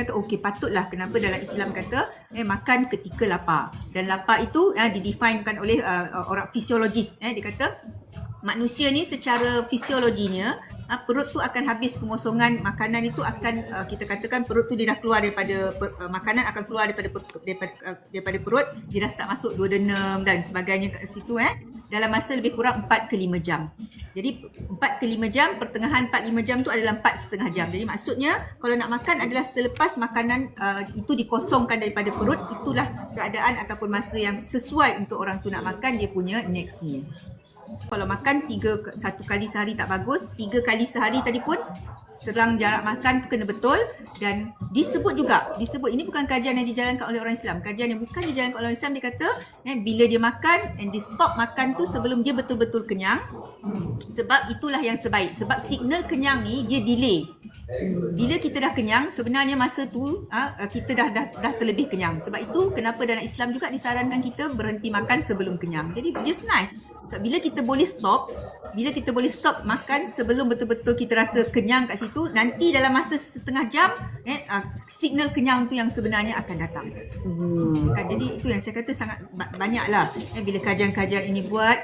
saya kata okey, patutlah kenapa dalam Islam kata makan ketika lapar. Dan lapar itu didefinekan oleh orang fisiologis. Dia kata manusia ni secara fisiologinya perut tu akan habis pengosongan makanan itu akan kita katakan perut tu dia dah keluar daripada makanan akan keluar daripada perut, dia dah start masuk duodenum dan sebagainya kat situ dalam masa lebih kurang 4 ke 5 jam. Jadi 4 ke 5 jam, pertengahan 4-5 jam tu adalah 4,5 jam. Jadi maksudnya kalau nak makan adalah selepas makanan itu dikosongkan daripada perut, itulah keadaan ataupun masa yang sesuai untuk orang tu nak makan dia punya next meal. Kalau makan 1 kali sehari tak bagus, 3 kali sehari tadi pun serang jarak makan tu kena betul. Dan disebut ini bukan kajian yang dijalankan oleh orang Islam. Kajian yang bukan dijalankan oleh orang Islam, dia kata bila dia makan and dia stop makan tu sebelum dia betul-betul kenyang. Sebab itulah yang sebaik. Sebab signal kenyang ni dia delay. Bila kita dah kenyang, sebenarnya masa tu kita dah terlebih kenyang. Sebab itu kenapa dalam Islam juga disarankan kita berhenti makan sebelum kenyang. Jadi just nice. So, bila kita boleh stop makan sebelum betul-betul kita rasa kenyang kat situ, nanti dalam masa setengah jam signal kenyang tu yang sebenarnya akan datang. Jadi itu yang saya kata sangat banyaklah bila kajian-kajian ini buat.